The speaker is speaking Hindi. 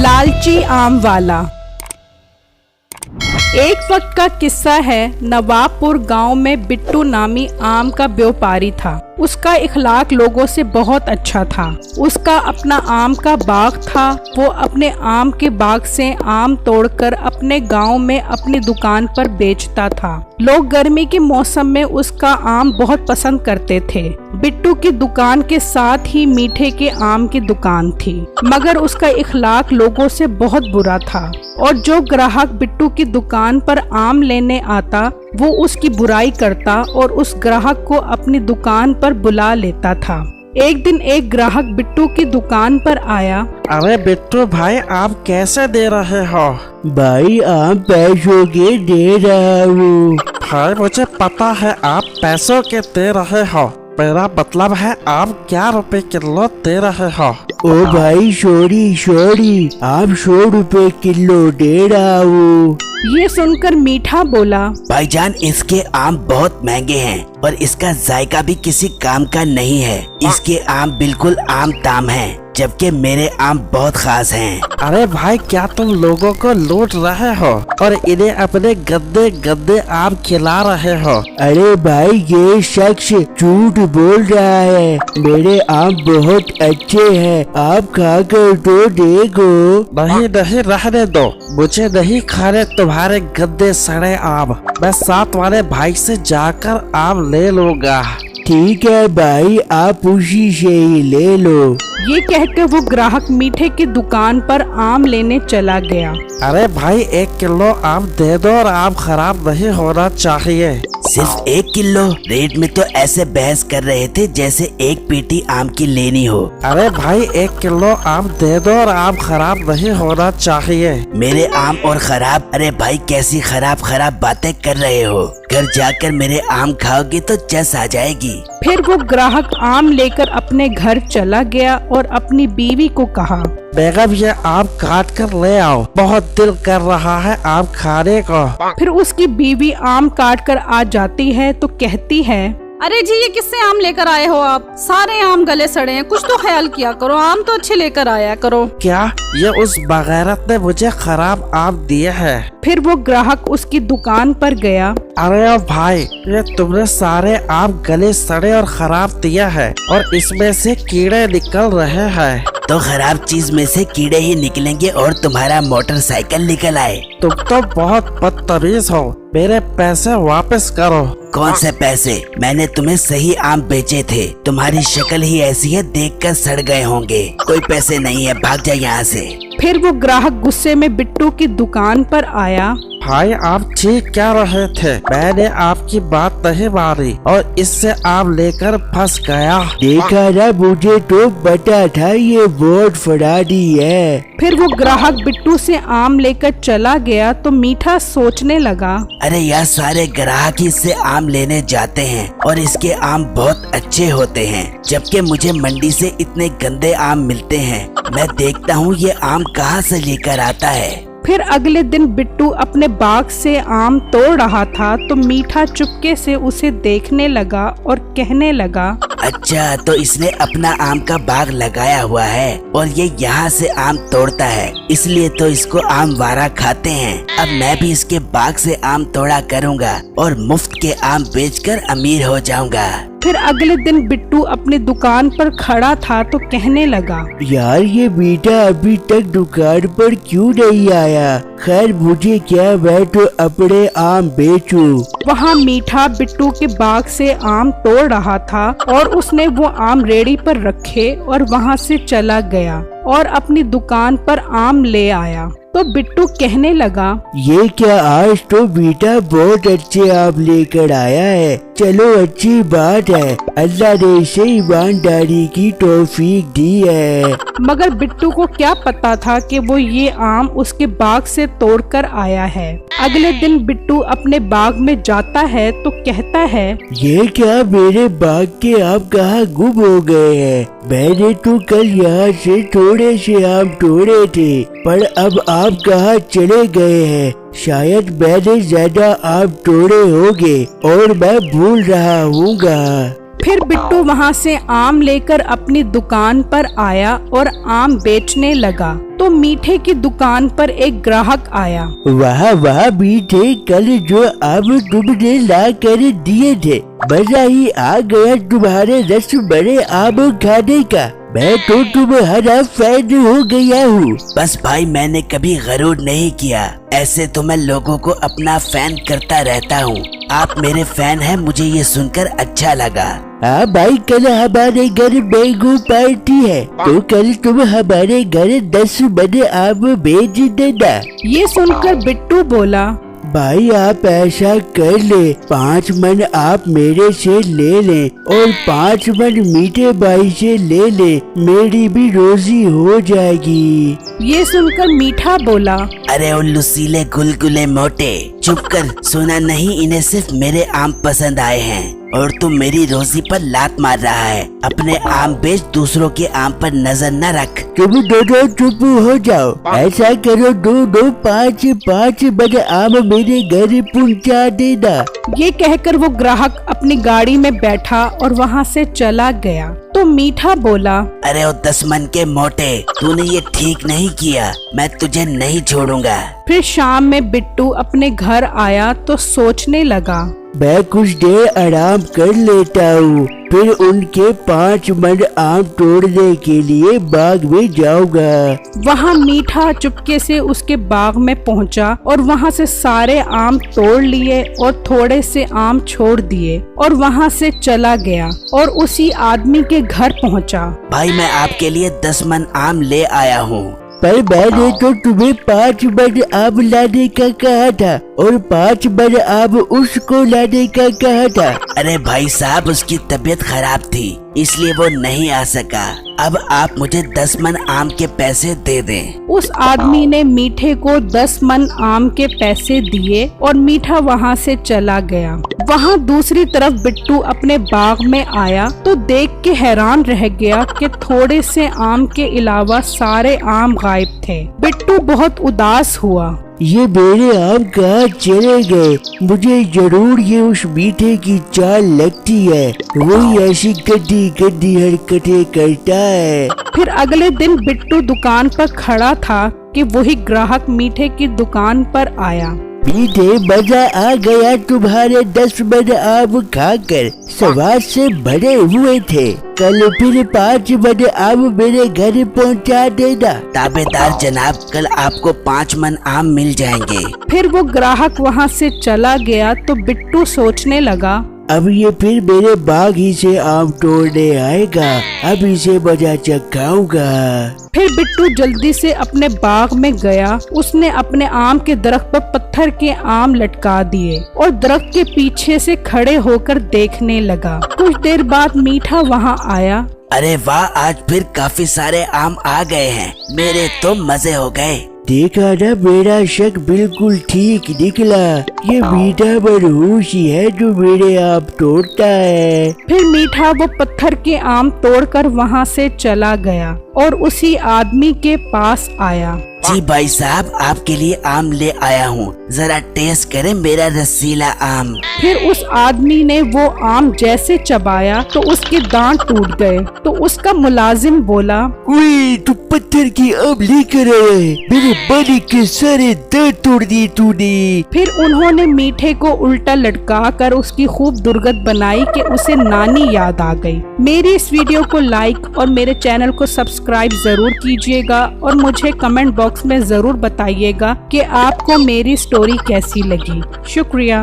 लालची आम वाला। एक वक्त का किस्सा है। नवाबपुर गांव में बिट्टू नामी आम का व्यापारी था। उसका इखलाक लोगों से बहुत अच्छा था। उसका अपना आम का बाग था। वो अपने आम के बाग से आम तोड़कर अपने गांव में अपनी दुकान पर बेचता था। लोग गर्मी के मौसम में उसका आम बहुत पसंद करते थे। बिट्टू की दुकान के साथ ही मीठे के आम की दुकान थी, मगर उसका इखलाक लोगों से बहुत बुरा था और जो ग्राहक बिट्टू की दुकान पर आम लेने आता वो उसकी बुराई करता और उस ग्राहक को अपनी दुकान पर बुला लेता था। एक दिन एक ग्राहक बिट्टू की दुकान पर आया। अरे बिट्टू भाई, आप कैसे दे रहे हो? भाई आम पैसों के दे रहा हूँ। भाई मुझे पता है आप पैसों के दे रहे हो, मेरा मतलब है आप क्या रुपए किलो दे रहे हो? ओ भाई सॉरी, आप 100 रुपए किलो दे रहा हूँ। ये सुनकर मीठा बोला, भाईजान इसके आम बहुत महंगे हैं और इसका जायका भी किसी काम का नहीं है। इसके आम बिल्कुल आम ताम हैं, जबकि मेरे आम बहुत खास हैं। अरे भाई, क्या तुम लोगों को लूट रहे हो और इन्हें अपने गंदे गंदे आम खिला रहे हो? अरे भाई ये शख्स झूठ बोल रहा है, मेरे आम बहुत अच्छे हैं, आप खाकर तो देखो। नहीं, रहने दो, मुझे नहीं खाने तुम्हारे गंदे सड़े आम। मैं साथ वाले भाई से जाकर आम ले लूंगा। ठीक है भाई, आप उसी से ही ले लो। ये कहकर वो ग्राहक मीठे की दुकान पर आम लेने चला गया। अरे भाई 1 किलो आम दे दो और आम खराब नहीं होना चाहिए। सिर्फ 1 किलो? रेट में तो ऐसे बहस कर रहे थे जैसे 1 पेटी आम की लेनी हो। अरे भाई 1 किलो आम दे दो और आम खराब नहीं होना चाहिए। मेरे आम और खराब? अरे भाई कैसी खराब बातें कर रहे हो? घर जाकर मेरे आम खाओगे तो चस आ जाएगी। फिर वो ग्राहक आम लेकर अपने घर चला गया और अपनी बीवी को कहा, बेगम ये आम काट कर ले आओ, बहुत दिल कर रहा है आम खाने को। फिर उसकी बीवी आम काट कर आ जाती है तो कहती है, अरे जी ये किससे आम लेकर आए हो आप? सारे आम गले सड़े हैं, कुछ तो ख्याल किया करो, आम तो अच्छे लेकर आया करो। क्या ये उस बगैरत ने मुझे खराब आम दिए हैं? फिर वो ग्राहक उसकी दुकान पर गया। अरे ओ भाई, ये तुमने सारे आम गले सड़े और खराब दिया है और इसमें से कीड़े निकल रहे हैं। तो खराब चीज में से कीड़े ही निकलेंगे और तुम्हारा मोटरसाइकिल निकल आए। तुम तो बहुत बदतमीज हो, मेरे पैसे वापस करो। कौन से पैसे? मैंने तुम्हें सही आम बेचे थे, तुम्हारी शक्ल ही ऐसी है, देखकर सड़ गए होंगे। कोई पैसे नहीं है, भाग जा यहाँ से। फिर वो ग्राहक गुस्से में बिट्टू की दुकान पर आया। भाई आप ठीक क्या रहे थे, मैंने आपकी बात नहीं मानी और इससे आम लेकर फंस गया। देखा ना, मुझे तो पता था ये वोट फराडी है। फिर वो ग्राहक बिट्टू से आम लेकर चला गया तो मीठा सोचने लगा, अरे यार सारे ग्राहक इससे आम लेने जाते हैं और इसके आम बहुत अच्छे होते हैं, जबकि मुझे मंडी से इतने गंदे आम मिलते हैं। मैं देखता हूँ ये आम कहाँ से लेकर आता है। फिर अगले दिन बिट्टू अपने बाग से आम तोड़ रहा था तो मीठा चुपके से उसे देखने लगा और कहने लगा, अच्छा तो इसने अपना आम का बाग लगाया हुआ है और ये यहाँ से आम तोड़ता है, इसलिए तो इसको आम वारा खाते हैं। अब मैं भी इसके बाग से आम तोड़ा करूँगा और मुफ्त के आम बेचकर अमीर हो जाऊँगा। फिर अगले दिन बिट्टू अपनी दुकान पर खड़ा था तो कहने लगा, यार ये बेटा अभी तक दुकान पर क्यों नहीं आया? खैर मुझे क्या, मैं तो अपने आम बेचूं। वहाँ मीठा बिट्टू के बाग से आम तोड़ रहा था और उसने वो आम रेडी पर रखे और वहाँ से चला गया और अपनी दुकान पर आम ले आया। तो बिट्टू कहने लगा, ये क्या, आज तो बेटा बहुत अच्छे आम लेकर आया है। चलो अच्छी बात है, अल्लाह ने इसे ईमानदारी की तौफीक दी है। मगर बिट्टू को क्या पता था कि वो ये आम उसके बाग से तोड़कर आया है। अगले दिन बिट्टू अपने बाग में जाता है तो कहता है, ये क्या, मेरे बाग के आम कहाँ गुम हो गए हैं? मैंने तो कल यहाँ से थोड़े से आम तोड़े थे, पर अब आम कहाँ चले गए हैं? शायद मैंने ज्यादा आम तोड़े होंगे और मैं भूल रहा हूँगा। फिर बिट्टू वहाँ से आम लेकर अपनी दुकान पर आया और आम बेचने लगा। तो मीठे की दुकान पर एक ग्राहक आया। वाह वाह मीठे, कल जो आम तुमने ला कर दिए थे, मजा ही आ गया तुम्हारे रस भरे आम खाने का। मैं तो तुम्हारा फैन हो गया हूँ। बस भाई, मैंने कभी गरूर नहीं किया। ऐसे तो मैं लोगों को अपना फैन करता रहता हूँ। आप मेरे फैन हैं, मुझे ये सुनकर अच्छा लगा। हाँ भाई, कल हमारे घर मैंगो पार्टी है, तो कल तुम हमारे घर 10 मन आम भेज देना। ये सुनकर बिट्टू बोला, भाई आप ऐसा कर ले, 5 मन आप मेरे से ले लें और 5 मन मीठे भाई से ले ले, मेरी भी रोजी हो जाएगी। ये सुनकर मीठा बोला, अरे उल्लू सीले गुलगुले मोटे, चुप कर। सुना नहीं, इन्हें सिर्फ मेरे आम पसंद आए हैं और तू मेरी रोजी पर लात मार रहा है। अपने आम बेच, दूसरों के आम पर नजर न रख। तुम दोनों चुप हो जाओ। ऐसा करो, 2-2 5-5 मन आम मेरे घर पहुंचा देना। ये कहकर वो ग्राहक अपनी गाड़ी में बैठा और वहाँ से चला गया। तो मीठा बोला, अरे ओ 10 मन के मोटे, तूने ये ठीक नहीं किया। मैं तुझे नहीं छोड़ूंगा। फिर शाम में बिट्टू अपने घर आया तो सोचने लगा, मैं कुछ देर आराम कर लेता हूँ, फिर उनके 5 मन आम तोड़ने के लिए बाग में जाऊंगा। वहाँ मीठा चुपके से उसके बाग में पहुँचा और वहाँ से सारे आम तोड़ लिए और थोड़े से आम छोड़ दिए और वहाँ से चला गया और उसी आदमी के घर पहुँचा। भाई, मैं आपके लिए 10 मन आम ले आया हूँ। पर मैंने तो तुम्हें 5 मन आम लाने का कहा था और 5 मन आम उसको लाने का कहा था। अरे भाई साहब, उसकी तबीयत खराब थी, इसलिए वो नहीं आ सका। अब आप मुझे 10 मन आम के पैसे दे दें। उस आदमी ने मीठे को 10 मन आम के पैसे दिए और मीठा वहाँ से चला गया। वहाँ दूसरी तरफ बिट्टू अपने बाग में आया तो देख के हैरान रह गया कि थोड़े से आम के अलावा सारे आम गायब थे। बिट्टू बहुत उदास हुआ। ये मेरे आम कहाँ चले गए? मुझे जरूर ये उस मीठे की चाल लगती है, वही ऐसी गंदी गंदी हरकतें करता है। फिर अगले दिन बिट्टू दुकान पर खड़ा था कि वही ग्राहक मीठे की दुकान पर आया। मीठे, मजा आ गया तुम्हारे 10 मन आम खाकर, स्वाद से भरे हुए थे। कल फिर 5 मन आम मेरे घर पहुंचा देना। ताबेदार जनाब, कल आपको 5 मन आम मिल जाएंगे। फिर वो ग्राहक वहाँ से चला गया तो बिट्टू सोचने लगा, अब ये फिर मेरे बाग ही से आम तोड़ने आएगा, अब इसे मजा चखाऊंगा। फिर बिट्टू जल्दी से अपने बाग में गया। उसने अपने आम के दरख्त पर पत्थर के आम लटका दिए और दरख्त के पीछे से खड़े होकर देखने लगा। कुछ देर बाद मीठा वहाँ आया। अरे वाह, आज फिर काफी सारे आम आ गए हैं, मेरे तो मजे हो गए। देखा ना, मेरा शक बिल्कुल ठीक निकला। ये मीठा मनहूस ही है जो मेरे आम तोड़ता है। फिर मीठा वो पत्थर के आम तोड़कर वहाँ से चला गया और उसी आदमी के पास आया। जी भाई साहब, आपके लिए आम ले आया हूँ, जरा टेस्ट करें मेरा रसीला आम। फिर उस आदमी ने वो आम जैसे चबाया तो उसके दांत टूट गए। तो उसका मुलाजिम बोला, ओए, तू पत्थर की आम लेकर आया है, मेरे मालिक के सारे दांत तोड़ दिए तूने। फिर उन्होंने मीठे को उल्टा लटका कर उसकी खूब दुर्गत बनाई कि उसे नानी याद आ गई। मेरी इस वीडियो को लाइक और मेरे चैनल को सब्सक्राइब जरूर कीजिएगा और मुझे कमेंट बॉक्स में जरूर बताइएगा कि आपको मेरी स्टोरी कैसी लगी। शुक्रिया।